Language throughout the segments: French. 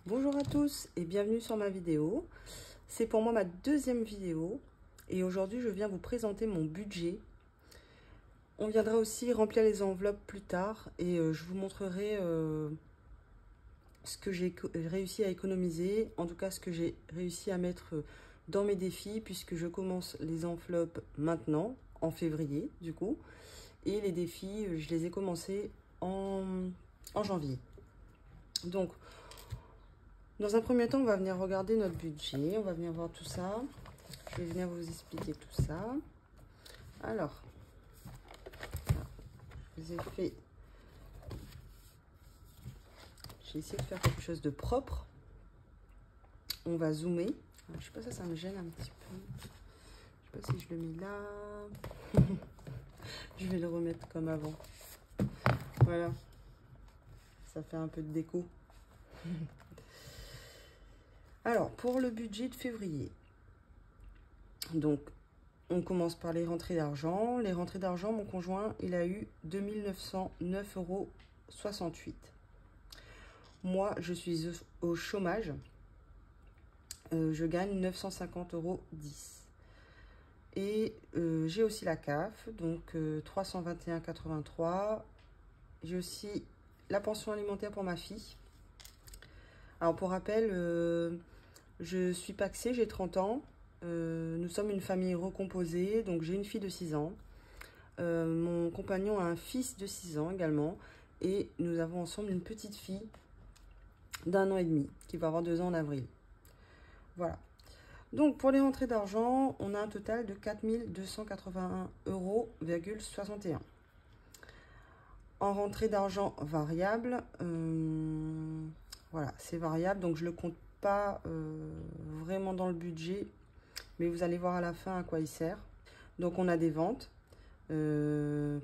Bonjour à tous et bienvenue sur ma vidéo. C'est pour moi ma deuxième vidéo et aujourd'hui je viens vous présenter mon budget. On viendra aussi remplir les enveloppes plus tard et je vous montrerai ce que j'ai réussi à économiser, en tout cas ce que j'ai réussi à mettre dans mes défis puisque je commence les enveloppes maintenant, en février du coup, et les défis je les ai commencés en janvier. Donc, dans un premier temps, on va venir regarder notre budget. On va venir voir tout ça. Je vais venir vous expliquer tout ça. Alors, je vous ai fait... J'ai essayé de faire quelque chose de propre. On va zoomer. Alors, je sais pas, ça me gêne un petit peu. Je sais pas si je le mets là. Je vais le remettre comme avant. Voilà. Ça fait un peu de déco. Alors, pour le budget de février, donc, on commence par les rentrées d'argent. Les rentrées d'argent, mon conjoint, il a eu 2 909,68 €. Moi, je suis au chômage. Je gagne 950,10 €. Et j'ai aussi la CAF, donc 321,83 €. J'ai aussi la pension alimentaire pour ma fille. Alors, pour rappel, je suis pacsée, j'ai 30 ans. Nous sommes une famille recomposée, donc j'ai une fille de 6 ans. Mon compagnon a un fils de 6 ans également. Et nous avons ensemble une petite fille d'1 an et demi, qui va avoir 2 ans en avril. Voilà. Donc pour les rentrées d'argent, on a un total de 4 281,61 €. En rentrée d'argent variable, voilà, c'est variable, donc je ne le compte pas vraiment dans le budget, mais vous allez voir à la fin à quoi il sert. Donc on a des ventes,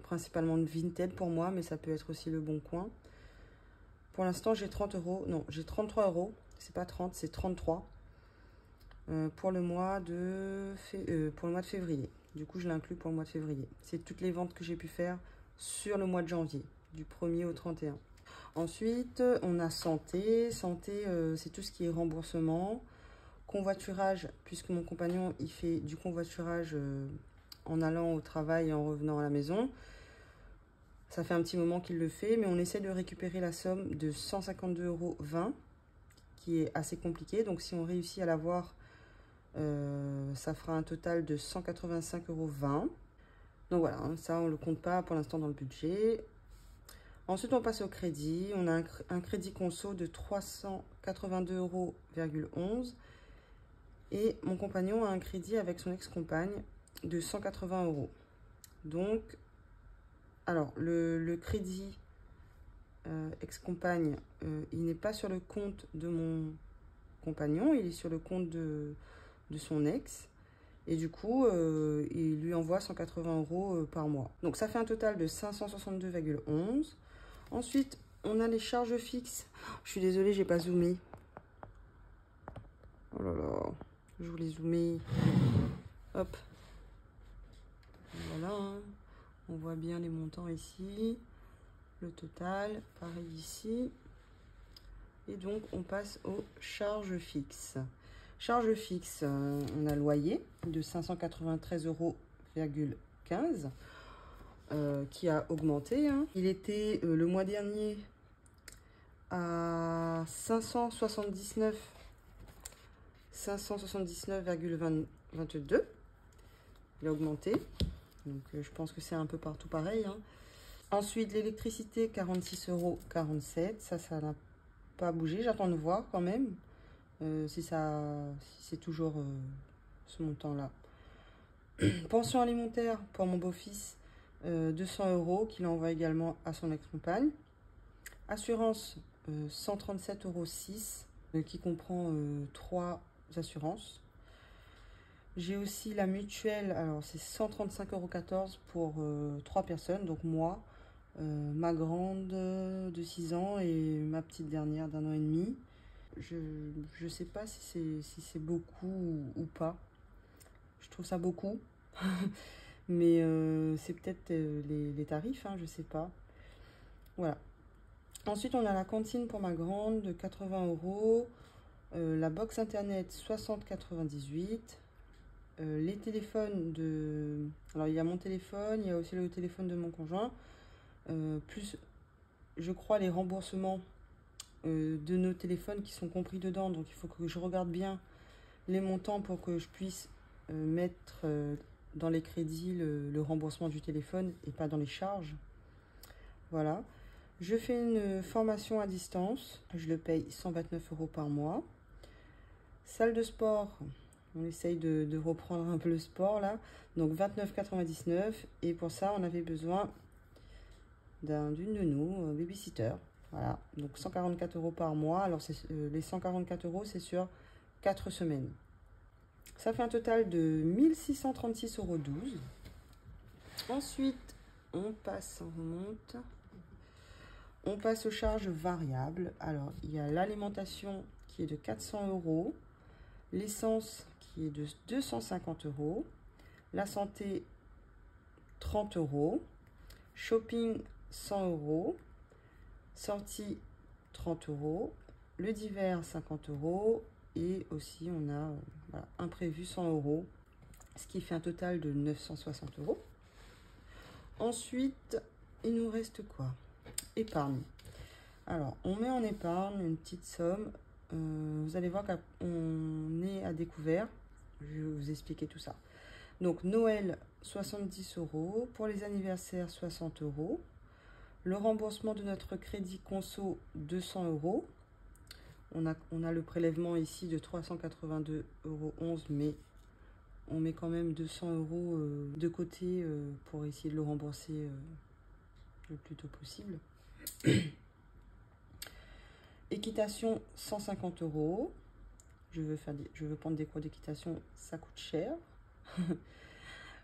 principalement de Vinted pour moi, mais ça peut être aussi Le Bon Coin. Pour l'instant j'ai 30 €, non j'ai 33 €, c'est pas 30, c'est 33 pour le mois de février. Du coup je l'inclus pour le mois de février. C'est toutes les ventes que j'ai pu faire sur le mois de janvier, du 1er au 31. Ensuite, on a santé. Santé, c'est tout ce qui est remboursement. Convoiturage, puisque mon compagnon, il fait du convoiturage en allant au travail et en revenant à la maison. Ça fait un petit moment qu'il le fait, mais on essaie de récupérer la somme de 152,20 €, qui est assez compliqué. Donc, si on réussit à l'avoir, ça fera un total de 185,20 €. Donc voilà, hein, ça, on ne le compte pas pour l'instant dans le budget. Ensuite, on passe au crédit. On a un crédit conso de 382,11 € et mon compagnon a un crédit avec son ex-compagne de 180 €. Donc, alors, le crédit ex-compagne, il n'est pas sur le compte de mon compagnon, il est sur le compte de son ex. Et du coup, il lui envoie 180 € par mois. Donc, ça fait un total de 562,11 €. Ensuite, on a les charges fixes. Je suis désolée, j'ai pas zoomé. Oh là là, je voulais zoomer. Hop. Voilà. Hein. On voit bien les montants ici. Le total, pareil ici. Et donc, on passe aux charges fixes. Charges fixes, on a loyer de 593,15 €. Qui a augmenté. Hein. Il était le mois dernier à 579,22 €. Il a augmenté. Donc, je pense que c'est un peu partout pareil. Hein. Ensuite, l'électricité, 46,47 €. Ça n'a pas bougé. J'attends de voir quand même si c'est toujours ce montant-là. Pension alimentaire pour mon beau-fils, 200 € qu'il envoie également à son ex-compagne. Assurance, 137,06 € qui comprend 3 assurances. J'ai aussi la mutuelle, alors c'est 135,14 € pour 3 personnes, donc moi, ma grande de 6 ans et ma petite dernière d'1 an et demi. Je ne sais pas si c'est beaucoup ou pas. Je trouve ça beaucoup. Mais c'est peut-être les tarifs, hein, je sais pas. Voilà. Ensuite, on a la cantine pour ma grande de 80 €. La box internet 60,98 €. Les téléphones de... Alors, il y a mon téléphone, il y a aussi le téléphone de mon conjoint. Plus, je crois, les remboursements de nos téléphones qui sont compris dedans. Donc, il faut que je regarde bien les montants pour que je puisse mettre dans les crédits le remboursement du téléphone et pas dans les charges. Voilà. Je fais une formation à distance. Je le paye 129 € par mois. Salle de sport. On essaye de reprendre un peu le sport là. Donc 29,99 €. Et pour ça, on avait besoin d'une nounou, babysitter. Voilà. Donc 144 € par mois. Alors les 144 €, c'est sur 4 semaines. Ça fait un total de 1636,12 €. Ensuite, on remonte. On passe aux charges variables. Alors, il y a l'alimentation qui est de 400 €, l'essence qui est de 250 €, la santé 30 €, shopping 100 €, sortie 30 €, le divers 50 € et aussi on a voilà, imprévu 100 €, ce qui fait un total de 960 €. Ensuite, il nous reste quoi? Épargne. Alors, on met en épargne une petite somme. Vous allez voir qu'on est à découvert. Je vais vous expliquer tout ça. Donc, Noël, 70 €. Pour les anniversaires, 60 €. Le remboursement de notre crédit conso, 200 €. On a le prélèvement ici de 382,11 €, mais on met quand même 200 € de côté pour essayer de le rembourser le plus tôt possible. Équitation 150 €. Je veux prendre des cours d'équitation, ça coûte cher.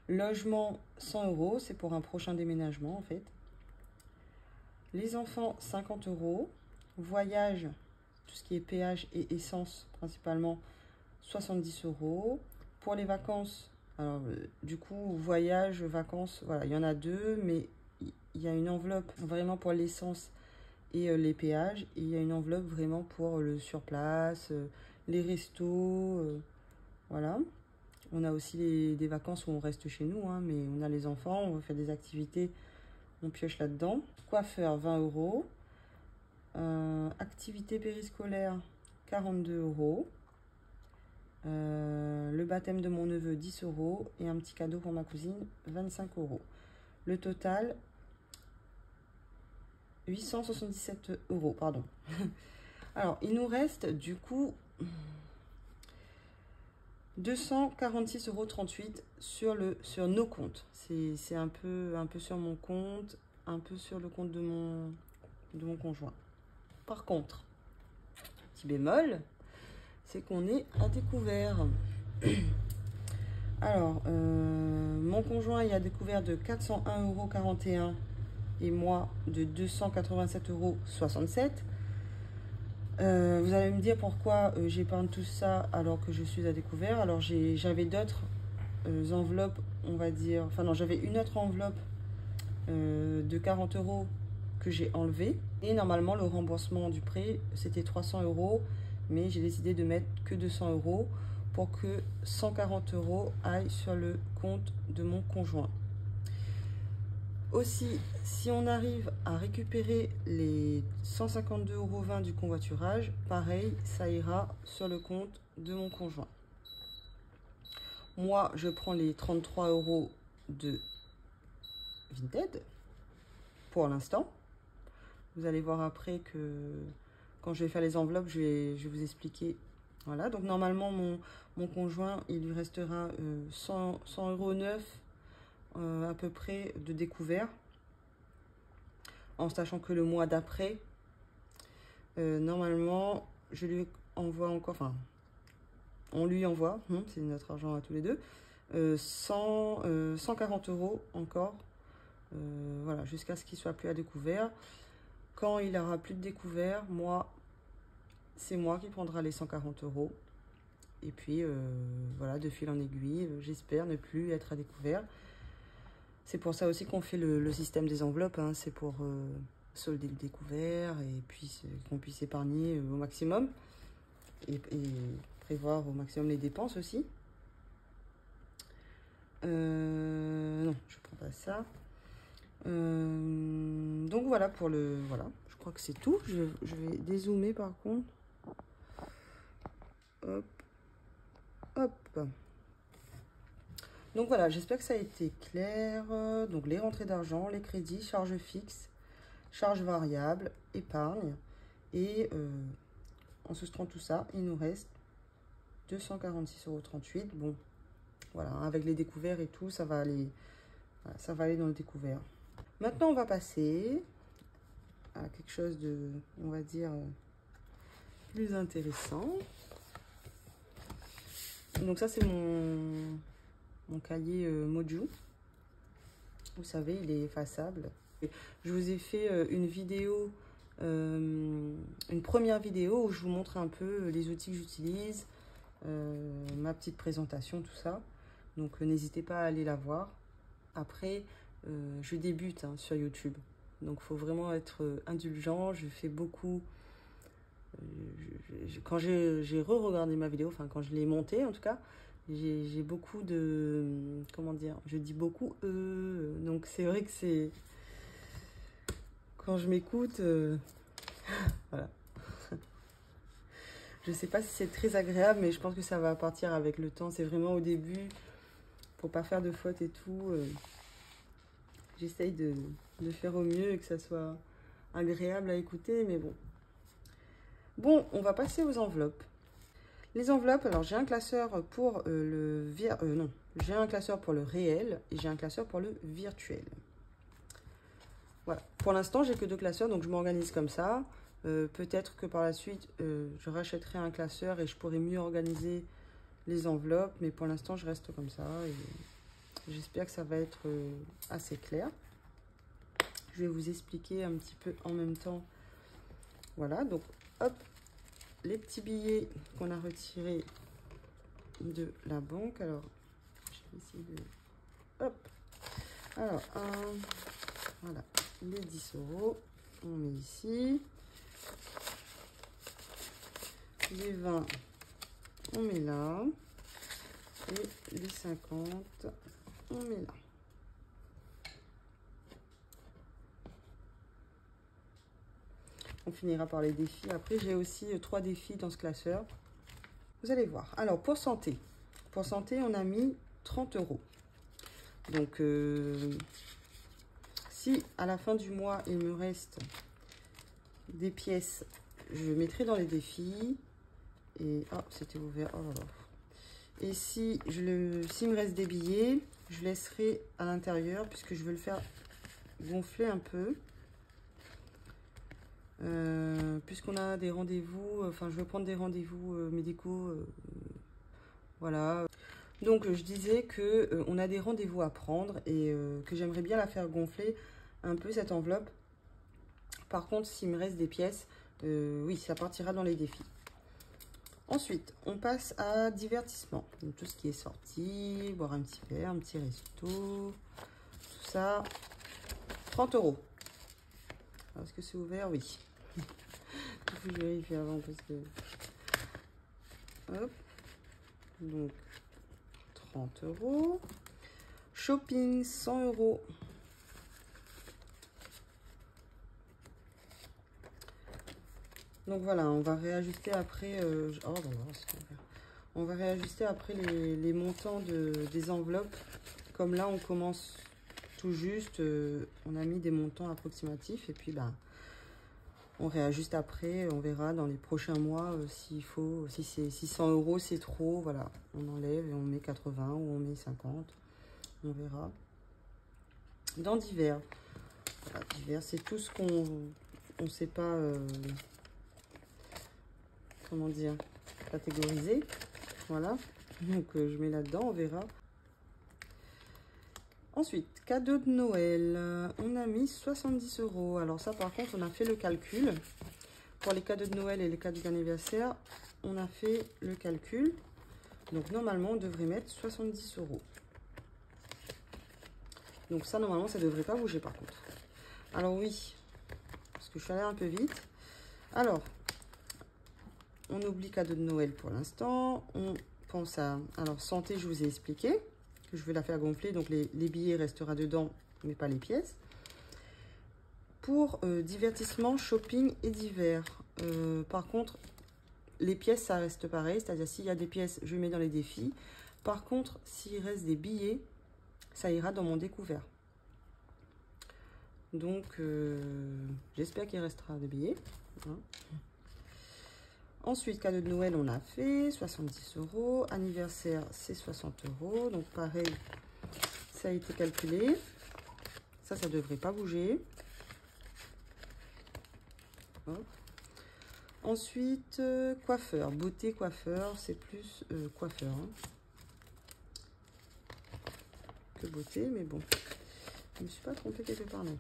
Logement 100 €, c'est pour un prochain déménagement en fait. Les enfants 50 €. Voyage, tout ce qui est péage et essence principalement 70 €. Pour les vacances, alors du coup voyage, vacances, voilà, il y en a deux, mais il y a une enveloppe vraiment pour l'essence et les péages, et il y a une enveloppe vraiment pour le surplace, les restos, voilà. On a aussi des vacances où on reste chez nous, hein, mais on a les enfants, on va faire des activités, on pioche là-dedans. Coiffeur 20 €. Activité périscolaire 42 €. Le baptême de mon neveu 10 € et un petit cadeau pour ma cousine 25 €. Le total 877 €, pardon. Alors, il nous reste du coup 246,38 € sur nos comptes. C'est un peu sur mon compte, un peu sur le compte de mon conjoint. Par contre, petit bémol, c'est qu'on est à découvert. Alors, mon conjoint il a découvert de 401,41 € et moi de 287,67 €. Vous allez me dire pourquoi j'épargne tout ça alors que je suis à découvert. Alors j'avais d'autres enveloppes, on va dire, enfin non, j'avais une autre enveloppe de 40 € que j'ai enlevée, et normalement le remboursement du prêt c'était 300 €, mais j'ai décidé de mettre que 200 € pour que 140 € aillent sur le compte de mon conjoint. Aussi, si on arrive à récupérer les 152,20 € du convoiturage, pareil, ça ira sur le compte de mon conjoint. Moi, je prends les 33 € de Vinted pour l'instant. Vous allez voir après que quand je vais faire les enveloppes, je vais vous expliquer. Voilà, donc normalement, mon conjoint, il lui restera 100 € neufs à peu près de découvert, en sachant que le mois d'après, normalement, je lui envoie encore, enfin, on lui envoie, c'est notre argent à tous les deux, 140 € encore, voilà, jusqu'à ce qu'il soit plus à découvert. Quand il aura plus de découvert, c'est moi qui prendra les 140 €. Et puis, voilà, de fil en aiguille, j'espère ne plus être à découvert. C'est pour ça aussi qu'on fait le système des enveloppes, hein, c'est pour solder le découvert et puis qu'on puisse épargner au maximum et prévoir au maximum les dépenses aussi. Non, je prends pas ça. Donc voilà pour le... Voilà, je crois que c'est tout. Je vais dézoomer par contre. Hop. Hop. Donc voilà, j'espère que ça a été clair. Donc les rentrées d'argent, les crédits, charges fixes, charges variables, épargne. Et en soustrayant tout ça, il nous reste 246,38 €. Bon, voilà, avec les découverts et tout, ça va aller, voilà, ça va aller dans le découvert. Maintenant, on va passer à quelque chose de, on va dire, plus intéressant. Donc ça, c'est mon cahier Moju. Vous savez, il est effaçable. Je vous ai fait une vidéo, une première vidéo où je vous montre un peu les outils que j'utilise, ma petite présentation, tout ça. Donc n'hésitez pas à aller la voir. Après, je débute sur YouTube. Donc il faut vraiment être indulgent. Je fais beaucoup... quand j'ai re-regardé ma vidéo, enfin quand je l'ai montée en tout cas, j'ai beaucoup de... Comment dire? Je dis beaucoup donc c'est vrai que c'est... Quand je m'écoute... voilà. Je sais pas si c'est très agréable, mais je pense que ça va partir avec le temps. C'est vraiment au début, pour pas faire de fautes et tout. J'essaye de faire au mieux et que ça soit agréable à écouter, mais bon. Bon, on va passer aux enveloppes. Les enveloppes, alors j'ai un classeur pour j'ai un classeur pour le réel et j'ai un classeur pour le virtuel. Voilà. Pour l'instant, j'ai que 2 classeurs, donc je m'organise comme ça. Peut-être que par la suite, je rachèterai un classeur et je pourrai mieux organiser les enveloppes. Mais pour l'instant, je reste comme ça. Et j'espère que ça va être assez clair. Je vais vous expliquer un petit peu en même temps. Voilà, donc hop, les petits billets qu'on a retirés de la banque. Alors, je vais essayer de... Hop. Alors, voilà, les 10 €, on met ici. Les 20, on met là. Et les 50, on met là. On finira par les défis. Après, j'ai aussi 3 défis dans ce classeur. Vous allez voir. Alors, pour santé, on a mis 30 €. Donc, si à la fin du mois, il me reste des pièces, je mettrai dans les défis. Et, oh, c'était ouvert. Oh là là. Et si s'il me reste des billets, je laisserai à l'intérieur puisque je veux le faire gonfler un peu. Puisqu'on a des rendez-vous, enfin je veux prendre des rendez-vous médicaux, voilà. Donc je disais que on a des rendez-vous à prendre et que j'aimerais bien la faire gonfler un peu cette enveloppe. Par contre, s'il me reste des pièces, oui, ça partira dans les défis. Ensuite, on passe à divertissement. Donc, tout ce qui est sorti, boire un petit verre, un petit resto, tout ça. 30 €. Est-ce que c'est ouvert? Oui. Je vais vérifier avant parce que... Hop. Donc, 30 €. Shopping, 100 €. Donc voilà, on va réajuster après... on va réajuster après les montants des enveloppes. Comme là, on commence tout juste. On a mis des montants approximatifs. Et puis, bah, on réajuste après. On verra dans les prochains mois s'il faut... Si 100 € c'est trop, voilà. On enlève et on met 80 ou on met 50. On verra. Dans divers. Voilà, divers, c'est tout ce qu'on ne sait pas... comment dire, catégoriser. Voilà, donc je mets là-dedans, on verra. Ensuite, cadeau de Noël, on a mis 70 €. Alors ça, par contre, on a fait le calcul. Pour les cadeaux de Noël et les cadeaux d'anniversaire, on a fait le calcul. Donc normalement, on devrait mettre 70 €. Donc ça, normalement, ça ne devrait pas bouger par contre. Alors oui, que je suis allée un peu vite. Alors, on oublie cadeau de Noël pour l'instant. On pense à... Alors, santé, je vous ai expliqué que je vais la faire gonfler. Donc, les billets restera dedans, mais pas les pièces. Pour divertissement, shopping et divers. Par contre, les pièces, ça reste pareil. C'est-à-dire, s'il y a des pièces, je mets dans les défis. Par contre, s'il reste des billets, ça ira dans mon découvert. Donc, j'espère qu'il restera des billets. Hein. Ensuite, cadeau de Noël, on a fait 70 €. Anniversaire, c'est 60 €. Donc, pareil, ça a été calculé. Ça ne devrait pas bouger. Hop. Ensuite, coiffeur. Beauté coiffeur, c'est plus coiffeur. Hein. Que beauté, mais bon. Je ne me suis pas trompée quelque part, non.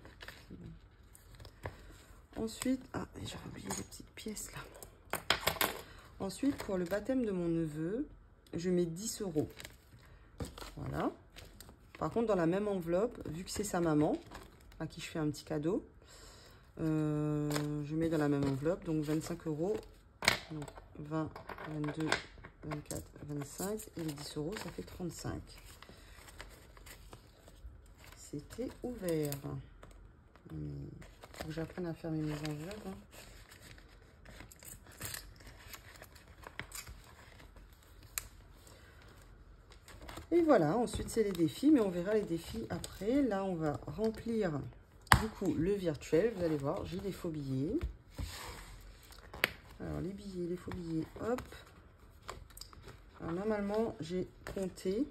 Ensuite, ah, j'ai oublié les petites pièces là. Ensuite, pour le baptême de mon neveu, je mets 10 €. Voilà. Par contre, dans la même enveloppe, vu que c'est sa maman, à qui je fais un petit cadeau, je mets dans la même enveloppe, donc 25 €. Donc 20, 22, 24, 25. Et les 10 €, ça fait 35. C'était ouvert. Faut que j'apprenne à fermer mes enveloppes. Hein. Et voilà, ensuite c'est les défis, mais on verra les défis après. Là, on va remplir du coup le virtuel. Vous allez voir, j'ai des faux billets. Alors les billets, les faux billets, hop. Alors normalement, j'ai compté.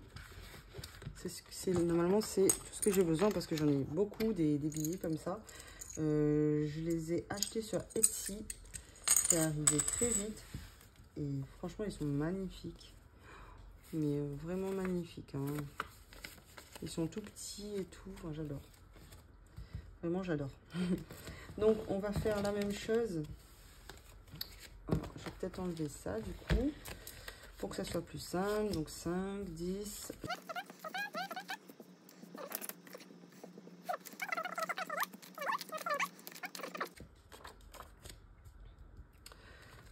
Normalement, c'est tout ce que j'ai besoin parce que j'en ai beaucoup des billets comme ça. Je les ai achetés sur Etsy. C'est arrivé très vite. Et franchement, ils sont magnifiques. Mais vraiment magnifiques. Hein. Ils sont tout petits et tout. Enfin, j'adore. Vraiment, j'adore. Donc, on va faire la même chose. Alors, je vais peut-être enlever ça, du coup. Pour que ça soit plus simple. Donc, 5, 10...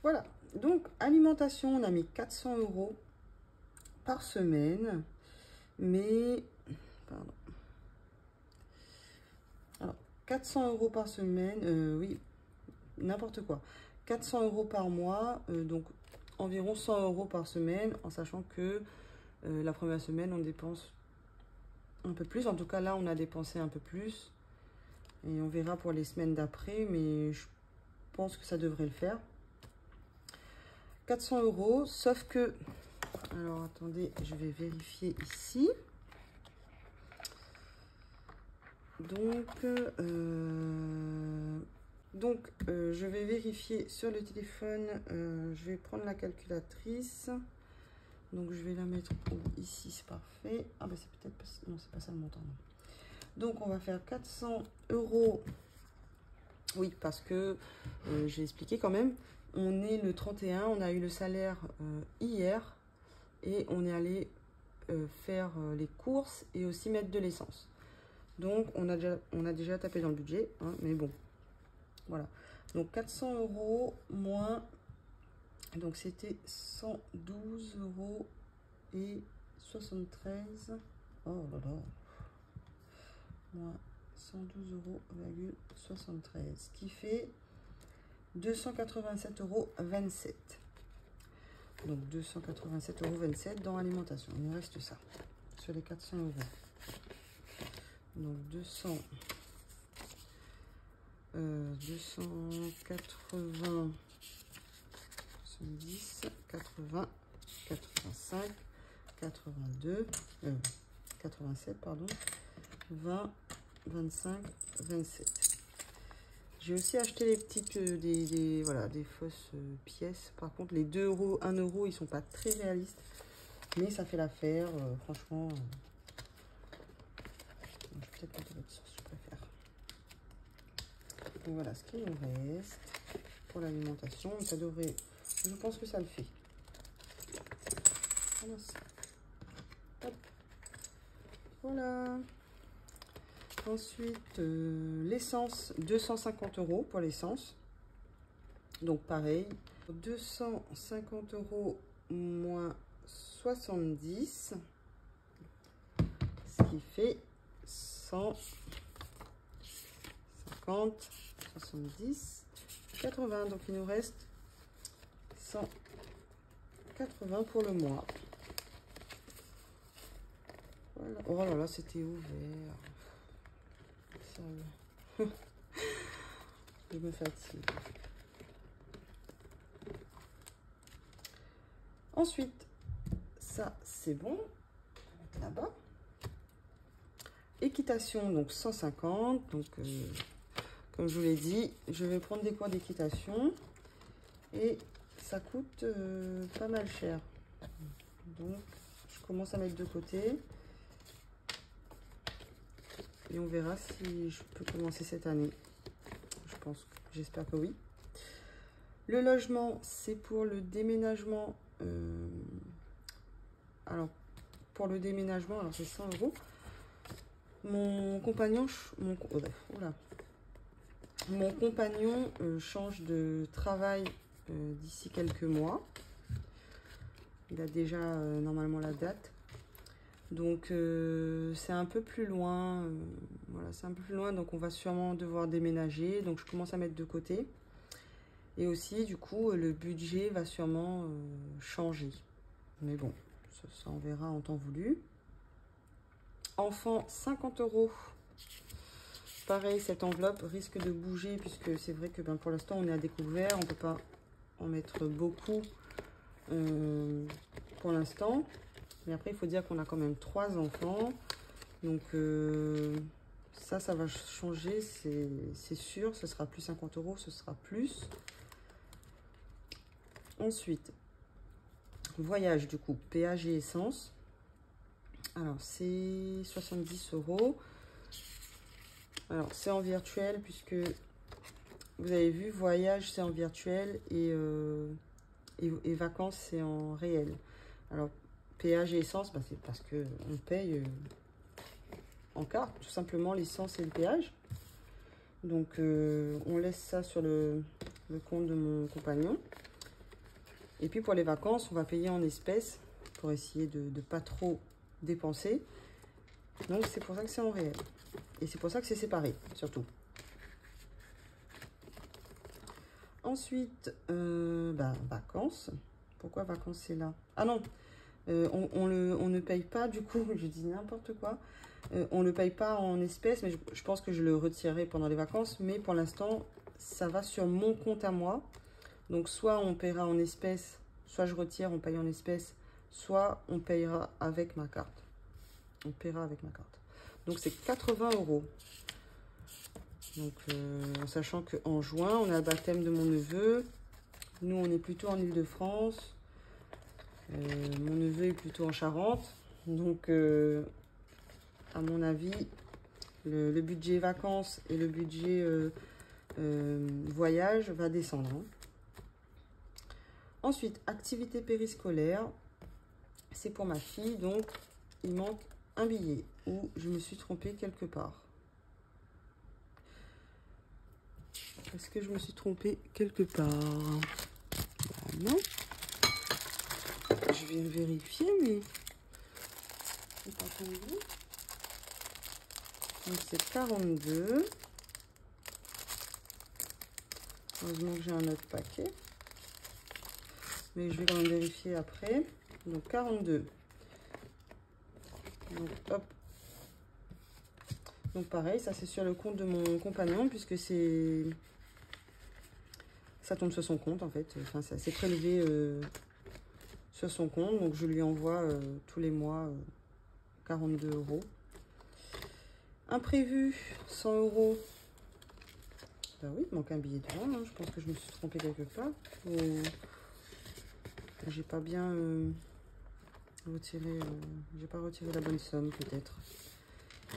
Voilà, donc alimentation, on a mis 400 € par semaine, mais, pardon, alors 400 € par semaine, oui, n'importe quoi, 400 € par mois, donc environ 100 € par semaine, en sachant que la première semaine, on dépense un peu plus, en tout cas là, on a dépensé un peu plus, et on verra pour les semaines d'après, mais je pense que ça devrait le faire. 400 €, sauf que, alors attendez, je vais vérifier ici. Donc, je vais vérifier sur le téléphone, je vais prendre la calculatrice. Donc, je vais la mettre ici, c'est parfait. Ah, bah c'est peut-être pas, non, c'est pas ça le montant. Non. Donc, on va faire 400 €. Oui, parce que, j'ai expliqué quand même. On est le 31, on a eu le salaire hier et on est allé faire les courses et aussi mettre de l'essence. Donc, on a déjà tapé dans le budget, hein, mais bon, voilà. Donc, 400 € moins, donc c'était 112 € et 73. Oh là là, moins 112,73 €, ce qui fait 287,27 €. Donc 287,27 € dans alimentation. Il nous reste ça sur les 400 €. Donc 280, 70, 80, 85, 82, 87, pardon, 20, 25, 27. J'ai aussi acheté les petites, voilà, des fausses pièces. Par contre, les 2 €, 1 €, ils sont pas très réalistes. Mais ça fait l'affaire, franchement. Je vais peut-être mettre l'autre sauce, je préfère. Donc voilà ce qu'il nous reste pour l'alimentation. Ça devrait, je pense que ça le fait. Hop. Voilà. Ensuite, l'essence, 250 € pour l'essence. Donc pareil, 250 € moins 70, ce qui fait 150, 70, 80. Donc il nous reste 180 pour le mois. Voilà. Oh là là, c'était ouvert. Sérieux. Je me fatigue. Ensuite, ça c'est bon. Là-bas. Équitation, donc 150. Donc, comme je vous l'ai dit, je vais prendre des cours d'équitation. Et ça coûte pas mal cher. Donc, je commence à mettre de côté. Et on verra si je peux commencer cette année. Je pense, j'espère que oui. Le logement, c'est pour le déménagement. Alors, pour le déménagement, alors c'est 100 €. Mon compagnon, mon compagnon change de travail d'ici quelques mois. Il a déjà normalement la date. Donc c'est un peu plus loin, voilà, c'est un peu plus loin, donc on va sûrement devoir déménager. Donc je commence à mettre de côté. Et aussi, du coup, le budget va sûrement changer. Mais bon, ça on verra en temps voulu. Enfant, 50 €. Pareil, cette enveloppe risque de bouger puisque c'est vrai que pour l'instant on est à découvert, on ne peut pas en mettre beaucoup pour l'instant. Mais après, il faut dire qu'on a quand même 3 enfants. Donc, ça va changer, c'est sûr. Ce sera plus 50 €, ce sera plus. Ensuite, voyage, du coup, péage et essence. Alors, c'est 70 €. Alors, c'est en virtuel puisque vous avez vu, voyage, c'est en virtuel et vacances, c'est en réel. Alors, péage et essence, c'est parce qu'on paye en carte, tout simplement, l'essence et le péage. Donc, on laisse ça sur le compte de mon compagnon. Et puis, pour les vacances, on va payer en espèces pour essayer de ne pas trop dépenser. Donc, c'est pour ça que c'est en réel. Et c'est pour ça que c'est séparé, surtout. Ensuite, vacances. Pourquoi vacances, c'est là? Ah non, on ne paye pas, du coup, je dis n'importe quoi. On ne le paye pas en espèces, mais je pense que je le retirerai pendant les vacances. Mais pour l'instant, ça va sur mon compte à moi. Donc, soit on paiera en espèces, soit je retire, on paye en espèces, soit on payera avec ma carte. On paiera avec ma carte. Donc, c'est 80 €. Donc, en sachant qu'en juin, on a le baptême de mon neveu. Nous, on est plutôt en Île-de-France. Mon neveu est plutôt en Charente. Donc, à mon avis, le budget vacances et le budget voyage va descendre. Hein. Ensuite, activité périscolaire. C'est pour ma fille. Donc, il manque un billet où je me suis trompée quelque part. Est-ce que je me suis trompée quelque part? Non. Je vais vérifier, mais c'est pas tombé. Donc c'est 42. Heureusement que j'ai un autre paquet. Mais je vais quand même vérifier après. Donc 42. Donc hop. Donc pareil, ça c'est sur le compte de mon compagnon puisque c'est... Ça tombe sur son compte en fait. Enfin, ça s'est prélevé sur son compte. Donc je lui envoie tous les mois 42 €. Imprévu, 100 €. Ben oui, il manque un billet devant. Hein. Je pense que je me suis trompée quelque part. J'ai pas bien retiré. J'ai pas retiré la bonne somme peut-être.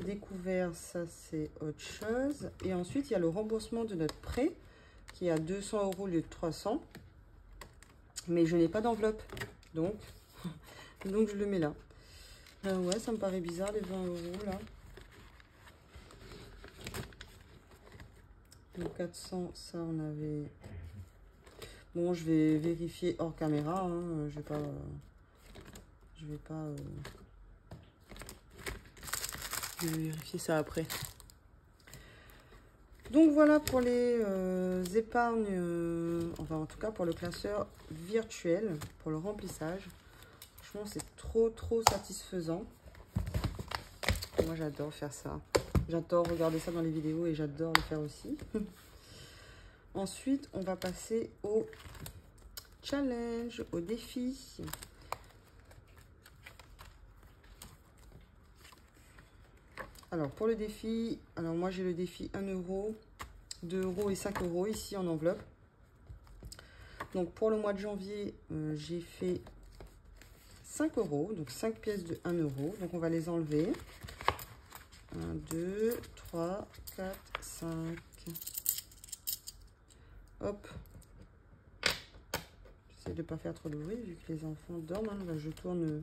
Découvert, ça c'est autre chose. Et ensuite, il y a le remboursement de notre prêt qui est à 200 € au lieu de 300. Mais je n'ai pas d'enveloppe. Donc je le mets là. Ouais, ça me paraît bizarre les 20 € là. Donc 400, ça on avait... Bon, je vais vérifier hors caméra, hein. Je vais vérifier ça après. Donc voilà pour les épargnes, enfin en tout cas pour le classeur virtuel, pour le remplissage. Franchement, c'est trop satisfaisant. Moi, j'adore faire ça. J'adore regarder ça dans les vidéos et j'adore le faire aussi. Ensuite, on va passer au challenge, au défi. Alors, pour le défi, alors moi, j'ai le défi 1 €, 2 € et 5 € ici en enveloppe. Donc, pour le mois de janvier, j'ai fait 5 €, donc 5 pièces de 1 €. Donc, on va les enlever. 1, 2, 3, 4, 5. Hop. J'essaie de ne pas faire trop de bruit vu que les enfants dorment. Hein. Là, je tourne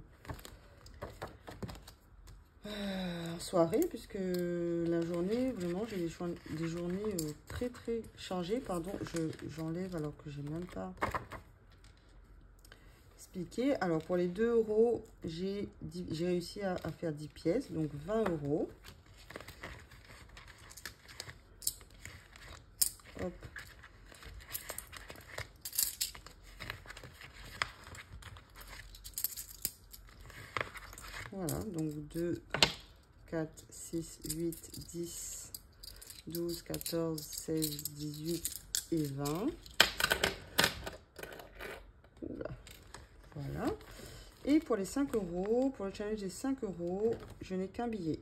en soirée puisque la journée, vraiment, j'ai des journées très chargées. Pardon, j'enlève alors que j'ai même pas expliqué. Alors, pour les 2 €, j'ai réussi à faire 10 pièces, donc 20 €. Hop. Voilà, donc 2, 4, 6, 8, 10, 12, 14, 16, 18 et 20. Oula. Voilà. Et pour les 5 €, pour le challenge des 5 €, je n'ai qu'un billet,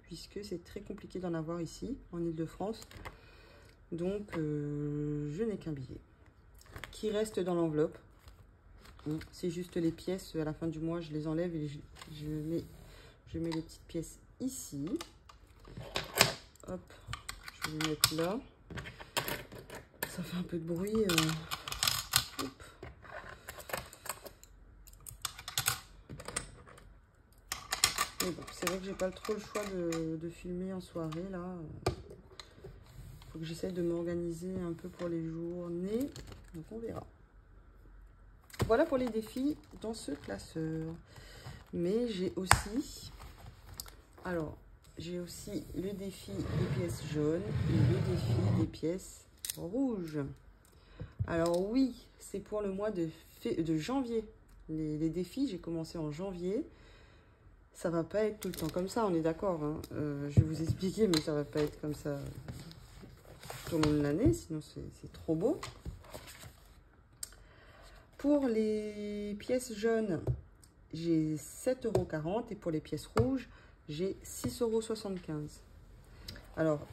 puisque c'est très compliqué d'en avoir ici, en Ile-de-France. Donc, je n'ai qu'un billet qui reste dans l'enveloppe. C'est juste les pièces, à la fin du mois, je les enlève et je mets les petites pièces ici. Hop, je vais les mettre là. Ça fait un peu de bruit. Hop. Mais bon, c'est vrai que j'ai pas trop le choix de filmer en soirée, là. Faut que j'essaie de m'organiser un peu pour les journées. Donc, on verra. Voilà pour les défis dans ce classeur. Mais j'ai aussi... Alors, j'ai aussi le défi des pièces jaunes et le défi des pièces rouges. Alors oui, c'est pour le mois de janvier. Les défis, j'ai commencé en janvier. Ça va pas être tout le temps comme ça, on est d'accord. Hein. Je vais vous expliquer, mais ça va pas être comme ça tout au long de l'année, sinon c'est trop beau. Pour les pièces jaunes, j'ai 7,40 € et pour les pièces rouges, j'ai 6,75 €. Alors,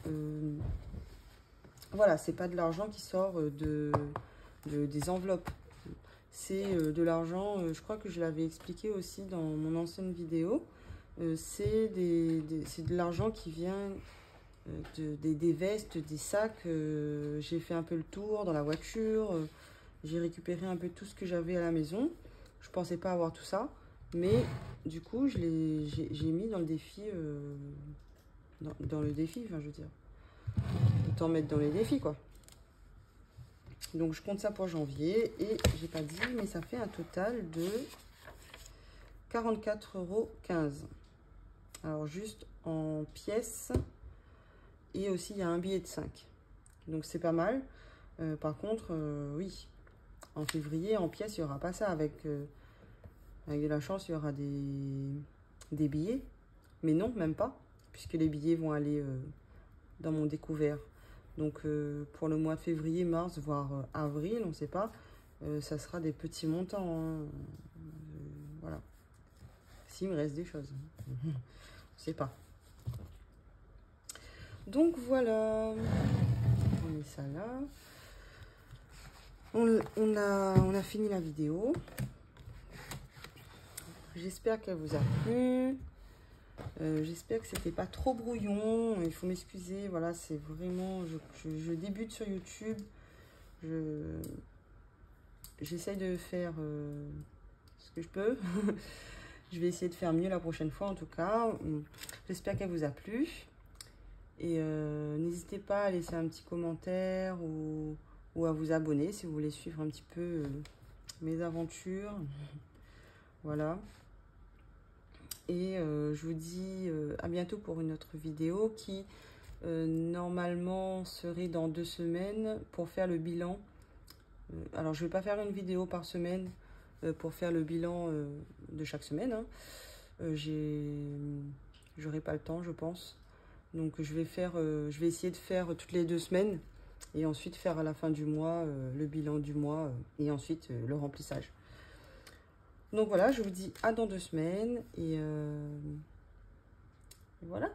voilà, c'est pas de l'argent qui sort des enveloppes. C'est de l'argent, je crois que je l'avais expliqué aussi dans mon ancienne vidéo. C'est de l'argent qui vient des vestes, des sacs. J'ai fait un peu le tour dans la voiture. J'ai récupéré un peu tout ce que j'avais à la maison. Je pensais pas avoir tout ça. Mais du coup, j'ai mis dans le défi. Dans le défi, enfin, je veux dire. Autant mettre dans les défis, quoi. Donc, je compte ça pour janvier. Et j'ai pas dit, mais ça fait un total de 44,15 €. Alors, juste en pièces. Et aussi, il y a un billet de 5. Donc, c'est pas mal. Par contre, oui. En février, en pièces, il n'y aura pas ça. Avec de la chance, il y aura des billets. Mais non, même pas. Puisque les billets vont aller dans mon découvert. Donc, pour le mois de février, mars, voire avril, on ne sait pas. Ça sera des petits montants. Hein. Voilà. S'il me reste des choses. On ne sait pas. Donc, voilà. On met ça là. On a fini la vidéo. J'espère qu'elle vous a plu. J'espère que c'était pas trop brouillon. Il faut m'excuser. Voilà, c'est vraiment... Je débute sur YouTube. J'essaye de faire ce que je peux. Je vais essayer de faire mieux la prochaine fois, en tout cas. J'espère qu'elle vous a plu. Et n'hésitez pas à laisser un petit commentaire ou à vous abonner si vous voulez suivre un petit peu mes aventures. Voilà. Et je vous dis à bientôt pour une autre vidéo qui normalement serait dans 2 semaines pour faire le bilan. Alors je ne vais pas faire une vidéo par semaine pour faire le bilan de chaque semaine. Hein. J'aurai pas le temps, je pense. Donc je vais essayer de faire toutes les 2 semaines et ensuite faire à la fin du mois le bilan du mois et ensuite le remplissage. Donc voilà, je vous dis à dans 2 semaines et voilà.